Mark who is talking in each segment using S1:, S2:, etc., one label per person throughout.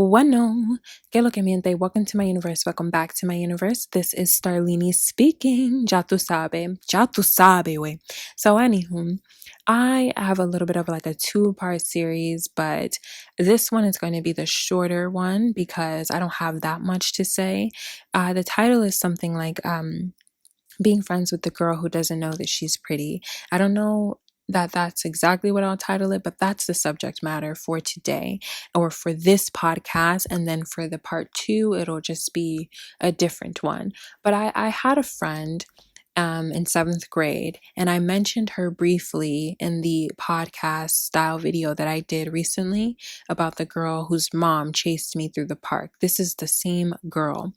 S1: Bueno, que lo que miente. Welcome to my universe. Welcome back to my universe. This is Starlini speaking. Ya tu sabe, way. So, anywho, I have a little bit of like a two-part series, but this one is going to be the shorter one because I don't have that much to say. The title is something like being friends with the girl who doesn't know that she's pretty. I don't know that that's exactly what I'll title it, but that's the subject matter for today or for this podcast. And then for the part two, it'll just be a different one. But I had a friend in seventh grade, and I mentioned her briefly in the podcast style video that I did recently about the girl whose mom chased me through the park. This is the same girl.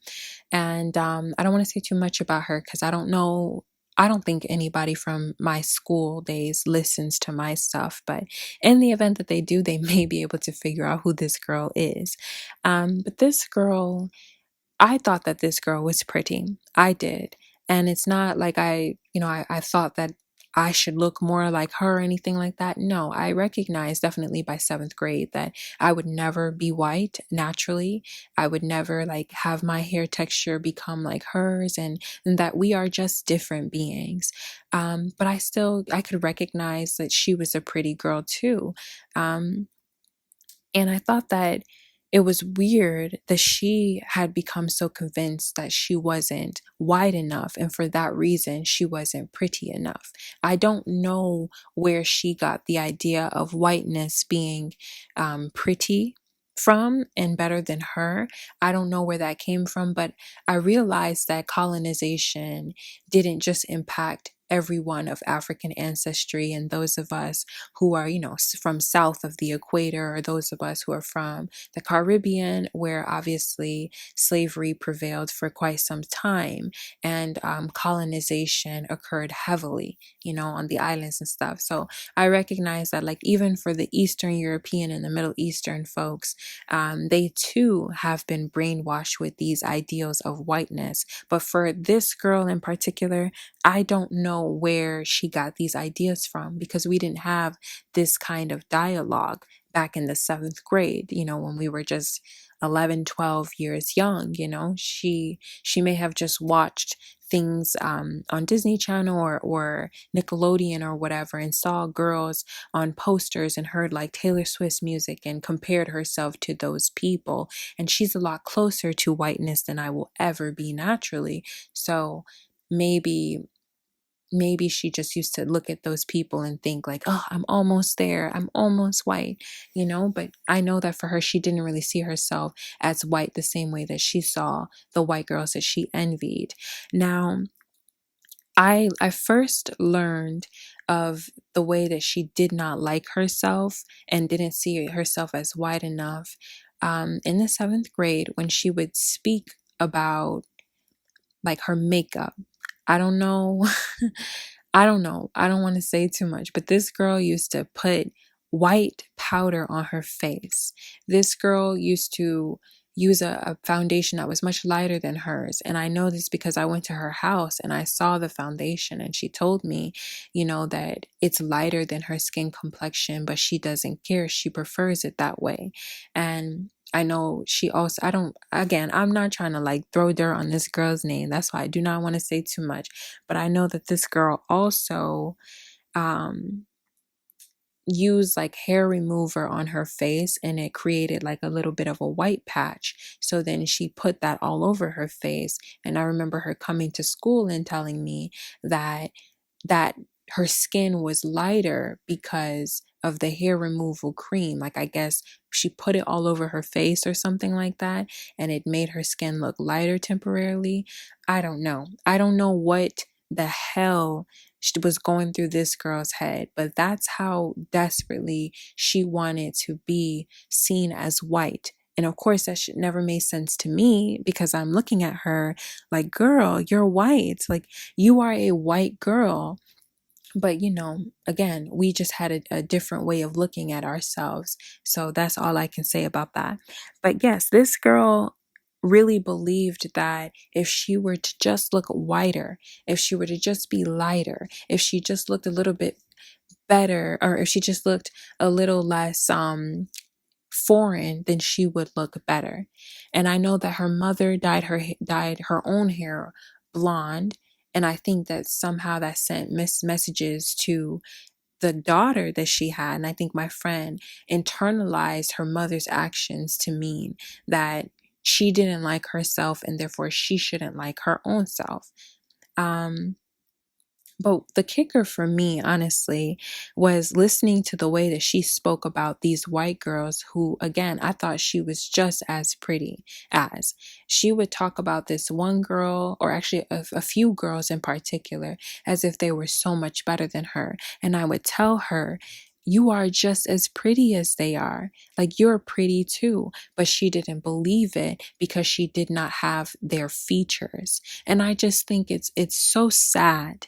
S1: And I don't want to say too much about her because I don't know. I don't think anybody from my school days listens to my stuff, but in the event that they do, they may be able to figure out who this girl is. But this girl, I thought that this girl was pretty. I did. And it's not like I thought that I should look more like her or anything like that. No, I recognized definitely by seventh grade that I would never be white naturally. I would never like have my hair texture become like hers and that we are just different beings. But I could recognize that she was a pretty girl too. And I thought that it was weird that she had become so convinced that she wasn't white enough. And for that reason, she wasn't pretty enough. I don't know where she got the idea of whiteness being pretty from and better than her. I don't know where that came from, but I realized that colonization didn't just impact everyone of African ancestry and those of us who are, from south of the equator, or those of us who are from the Caribbean, where obviously slavery prevailed for quite some time and colonization occurred heavily, on the islands and stuff. So I recognize that, like, even for the Eastern European and the Middle Eastern folks, they too have been brainwashed with these ideals of whiteness. But for this girl in particular, I don't know where she got these ideas from because we didn't have this kind of dialogue back in the seventh grade, when we were just 11, 12 years young. She may have just watched things on Disney Channel or Nickelodeon or whatever and saw girls on posters and heard like Taylor Swift's music and compared herself to those people. And she's a lot closer to whiteness than I will ever be naturally. So maybe she just used to look at those people and think like, oh, I'm almost there, I'm almost white, but I know that for her, she didn't really see herself as white the same way that she saw the white girls that she envied. Now, I first learned of the way that she did not like herself and didn't see herself as white enough in the seventh grade when she would speak about like her makeup. I don't know. I don't know. I don't want to say too much, but this girl used to put white powder on her face. This girl used to use a foundation that was much lighter than hers. And I know this because I went to her house and I saw the foundation and she told me, that it's lighter than her skin complexion, but she doesn't care. She prefers it that way. And I know she also, I'm not trying to like throw dirt on this girl's name. That's why I do not want to say too much. But I know that this girl also used like hair remover on her face and it created like a little bit of a white patch. So then she put that all over her face. And I remember her coming to school and telling me that her skin was lighter because of the hair removal cream. Like, I guess she put it all over her face or something like that, and it made her skin look lighter temporarily. I don't know. I don't know what the hell was going through this girl's head, but that's how desperately she wanted to be seen as white. And of course, that should never made sense to me because I'm looking at her like, girl, you're white. Like, you are a white girl. But, again, we just had a different way of looking at ourselves. So that's all I can say about that. But yes, this girl really believed that if she were to just look whiter, if she were to just be lighter, if she just looked a little bit better, or if she just looked a little less foreign, then she would look better. And I know that her mother dyed her own hair blonde, and I think that somehow that sent messages to the daughter that she had. And I think my friend internalized her mother's actions to mean that she didn't like herself and therefore she shouldn't like her own self. But the kicker for me, honestly, was listening to the way that she spoke about these white girls who, again, I thought she was just as pretty as. She would talk about this one girl, or actually a few girls in particular, as if they were so much better than her. And I would tell her, you are just as pretty as they are. Like, you're pretty too. But she didn't believe it because she did not have their features. And I just think it's so sad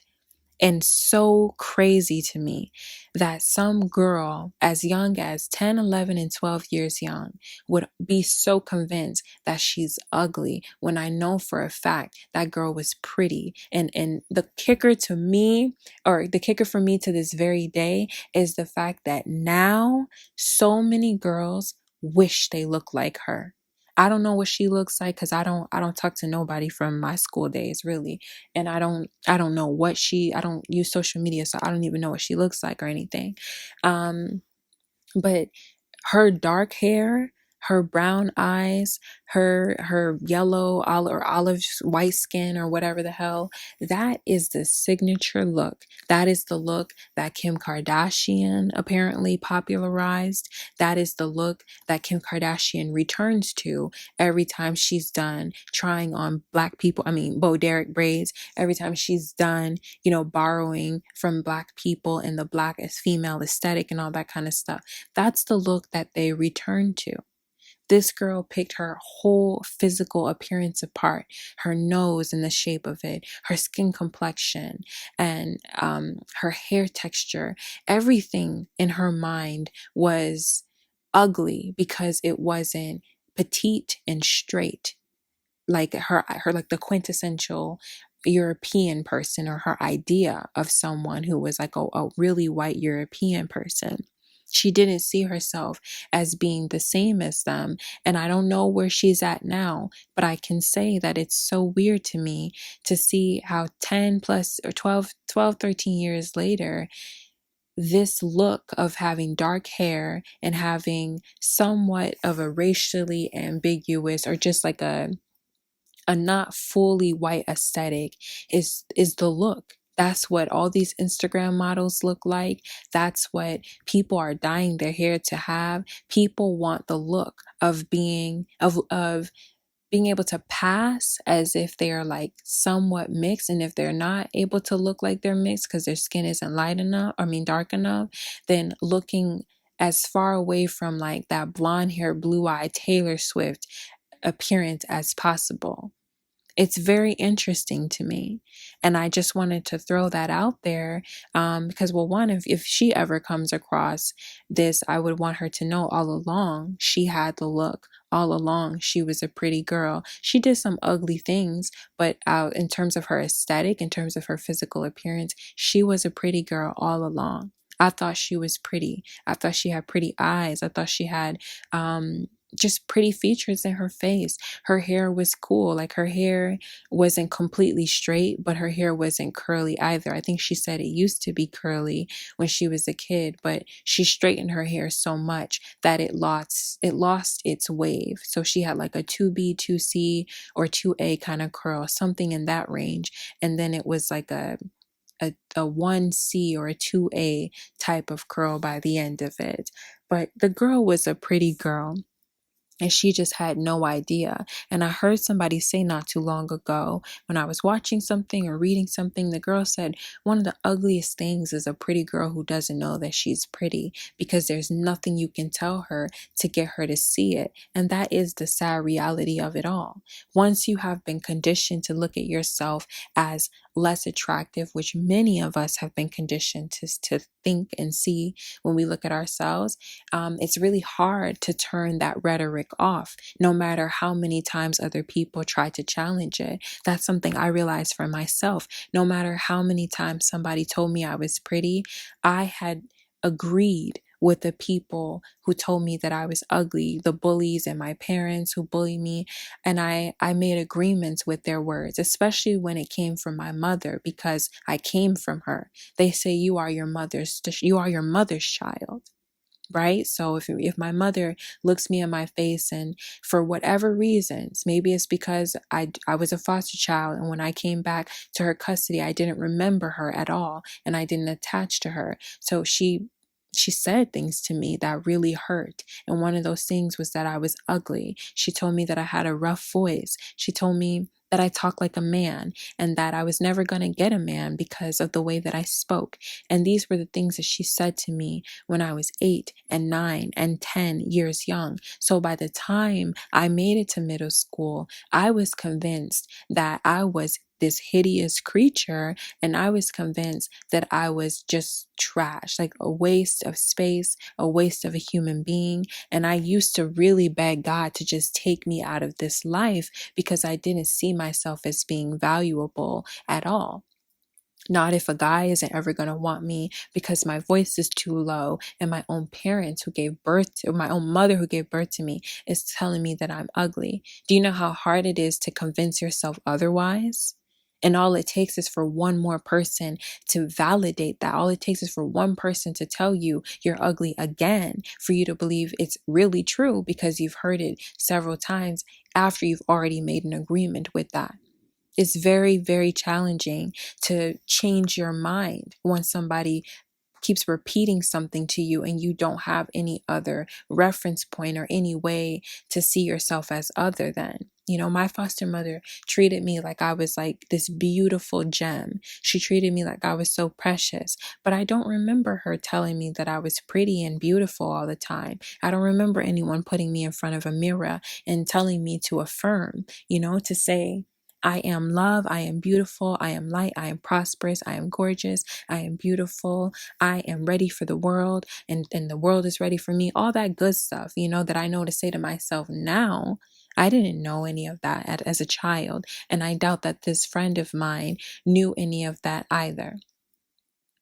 S1: and so crazy to me that some girl as young as 10, 11, and 12 years young would be so convinced that she's ugly when I know for a fact that girl was pretty. And the kicker to me, or the kicker for me to this very day, is the fact that now so many girls wish they look like her. I don't know what she looks like because I don't talk to nobody from my school days, really. And I don't know what I don't use social media, so I don't even know what she looks like or anything. But her dark hair, her brown eyes, her yellow or olive white skin, or whatever the hell, that is the signature look. That is the look that Kim Kardashian apparently popularized. That is the look that Kim Kardashian returns to every time she's done trying on black people, Bo Derek braids, every time she's done, borrowing from black people and the black as female aesthetic and all that kind of stuff. That's the look that they return to. This girl picked her whole physical appearance apart, her nose and the shape of it, her skin complexion, and her hair texture. Everything in her mind was ugly because it wasn't petite and straight, like her like the quintessential European person, or her idea of someone who was like a really white European person. She didn't see herself as being the same as them. And I don't know where she's at now, but I can say that it's so weird to me to see how 10 plus or 13 years later, this look of having dark hair and having somewhat of a racially ambiguous, or just like a not fully white aesthetic is the look. That's what all these Instagram models look like. That's what people are dyeing their hair to have. People want the look of being able to pass as if they are like somewhat mixed. And if they're not able to look like they're mixed because their skin isn't dark enough, then looking as far away from like that blonde hair, blue-eyed Taylor Swift appearance as possible. It's very interesting to me. And I just wanted to throw that out there because, well, one, if she ever comes across this, I would want her to know all along she had the look. All along, she was a pretty girl. She did some ugly things, but in terms of her aesthetic, in terms of her physical appearance, she was a pretty girl all along. I thought she was pretty. I thought she had pretty eyes. I thought she had just pretty features in her face. Her hair was cool. Like, her hair wasn't completely straight, but her hair wasn't curly either. I think she said it used to be curly when she was a kid, but she straightened her hair so much that it lost its wave. So she had like a 2B, 2C, or 2A kind of curl, something in that range. And then it was like a 1C or a 2A type of curl by the end of it. But the girl was a pretty girl, and she just had no idea. And I heard somebody say not too long ago, when I was watching something or reading something, the girl said one of the ugliest things is a pretty girl who doesn't know that she's pretty, because there's nothing you can tell her to get her to see it. And that is the sad reality of it all. Once you have been conditioned to look at yourself as less attractive, which many of us have been conditioned to think and see when we look at ourselves, it's really hard to turn that rhetoric off, no matter how many times other people try to challenge it. That's something I realized for myself. No matter how many times somebody told me I was pretty, I had agreed with the people who told me that I was ugly, the bullies and my parents who bullied me. And I made agreements with their words, especially when it came from my mother, because I came from her. They say you are your mother's child. Right? So if my mother looks me in my face and for whatever reasons, maybe it's because I was a foster child, and when I came back to her custody, I didn't remember her at all and I didn't attach to her. So she said things to me that really hurt. And one of those things was that I was ugly. She told me that I had a rough voice. She told me that I talk like a man and that I was never going to get a man because of the way that I spoke. And these were the things that she said to me when I was 8 and 9 and 10 years young. So by the time I made it to middle school, I was convinced that I was this hideous creature, and I was convinced that I was just trash, like a waste of space, a waste of a human being. And I used to really beg God to just take me out of this life because I didn't see myself as being valuable at all. Not if a guy isn't ever going to want me because my voice is too low, and my own parents who gave birth to, my own mother who gave birth to me is telling me that I'm ugly. Do you know how hard it is to convince yourself otherwise? And all it takes is for one more person to validate that. All it takes is for one person to tell you you're ugly again for you to believe it's really true, because you've heard it several times after you've already made an agreement with that. It's very, very challenging to change your mind when somebody keeps repeating something to you and you don't have any other reference point or any way to see yourself as other than. You know, my foster mother treated me like I was like this beautiful gem. She treated me like I was so precious, but I don't remember her telling me that I was pretty and beautiful all the time. I don't remember anyone putting me in front of a mirror and telling me to affirm, to say, I am love, I am beautiful, I am light, I am prosperous, I am gorgeous, I am beautiful, I am ready for the world, and the world is ready for me. All that good stuff, that I know to say to myself now. I didn't know any of that as a child, and I doubt that this friend of mine knew any of that either.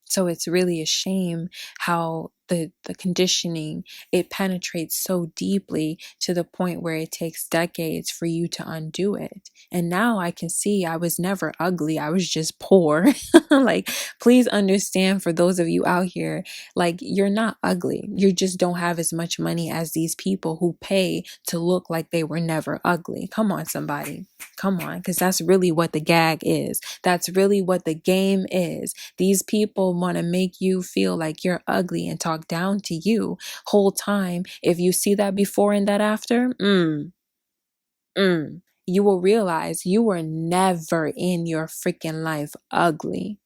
S1: So it's really a shame how the conditioning, it penetrates so deeply to the point where it takes decades for you to undo it. And now I can see I was never ugly. I was just poor. Like, please understand, for those of you out here, like, you're not ugly. You just don't have as much money as these people who pay to look like they were never ugly. Come on, somebody. Come on, because that's really what the gag is. That's really what the game is. These people want to make you feel like you're ugly and talk down to you whole time. If you see that before and that after, you will realize you were never in your freaking life ugly.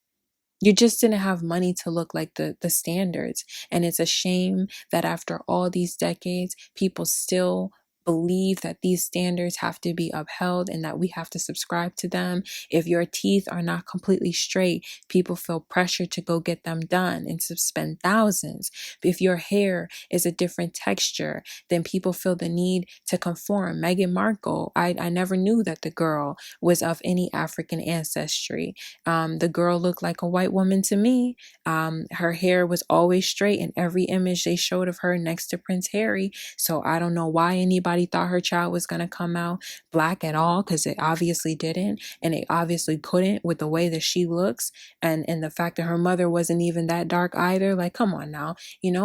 S1: You just didn't have money to look like the standards. And it's a shame that after all these decades, people still believe that these standards have to be upheld and that we have to subscribe to them. If your teeth are not completely straight, people feel pressure to go get them done and to spend thousands. If your hair is a different texture, then people feel the need to conform. Meghan Markle, I never knew that the girl was of any African ancestry. The girl looked like a white woman to me. Her hair was always straight in every image they showed of her next to Prince Harry. So I don't know why anybody thought her child was going to come out black at all, because it obviously didn't, and it obviously couldn't with the way that she looks, and the fact that her mother wasn't even that dark either. Like, come on now,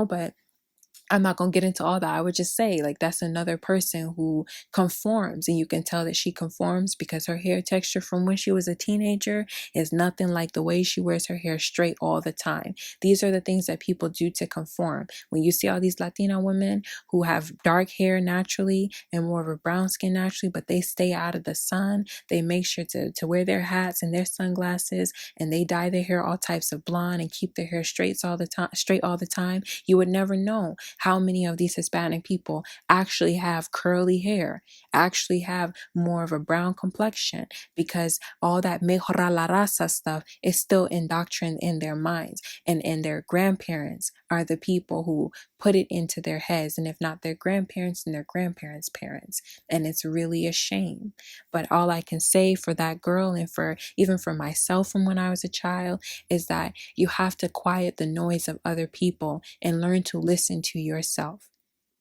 S1: but I'm not going to get into all that. I would just say, like, that's another person who conforms, and you can tell that she conforms because her hair texture from when she was a teenager is nothing like the way she wears her hair straight all the time. These are the things that people do to conform. When you see all these Latina women who have dark hair naturally and more of a brown skin naturally, but they stay out of the sun, they make sure to wear their hats and their sunglasses, and they dye their hair all types of blonde and keep their hair straight all the time, you would never know how many of these Hispanic people actually have curly hair. actually have more of a brown complexion, because all that mejora la raza stuff is still indoctrined in their minds, and their grandparents are the people who put it into their heads, and if not their grandparents, then their grandparents' parents. And it's really a shame. But all I can say for that girl, and for even for myself from when I was a child, is that you have to quiet the noise of other people and learn to listen to yourself.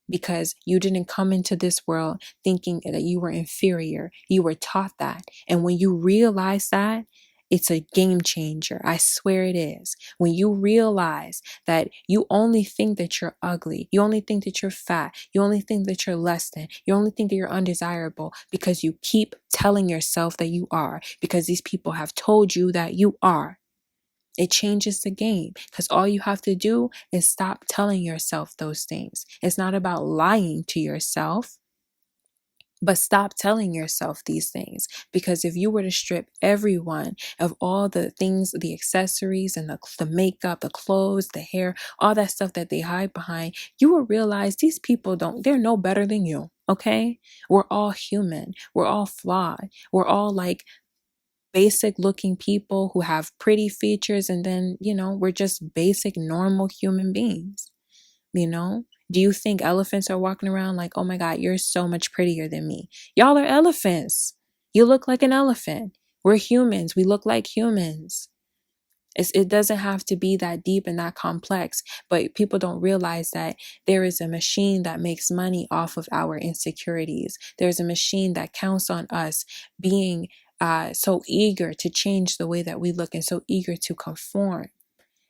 S1: Because you didn't come into this world thinking that you were inferior. You were taught that. And when you realize that, it's a game changer. I swear it is. When you realize that you only think that you're ugly, you only think that you're fat, you only think that you're less than, you only think that you're undesirable because you keep telling yourself that you are, because these people have told you that you are. It changes the game, because all you have to do is stop telling yourself those things. It's not about lying to yourself, but stop telling yourself these things. Because if you were to strip everyone of all the things, the accessories and the makeup, the clothes, the hair, all that stuff that they hide behind, you will realize these people they're no better than you. Okay? We're all human. We're all flawed. We're all like basic looking people who have pretty features, and then we're just basic normal human beings. Do you think elephants are walking around like, oh my god, you're so much prettier than me? Y'all are elephants. You look like an elephant. We're humans. We look like humans. It doesn't have to be that deep and that complex, but people don't realize that there is a machine that makes money off of our insecurities. There's a machine that counts on us being so eager to change the way that we look and so eager to conform.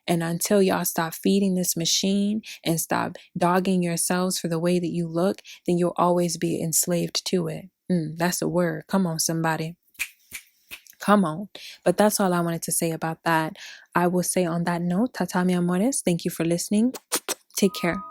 S1: And until y'all stop feeding this machine and stop dogging yourselves for the way that you look, then you'll always be enslaved to it. That's a word. Come on, somebody. Come on. But that's all I wanted to say about that. I will say on that note, tata mi amores, thank you for listening. Take care.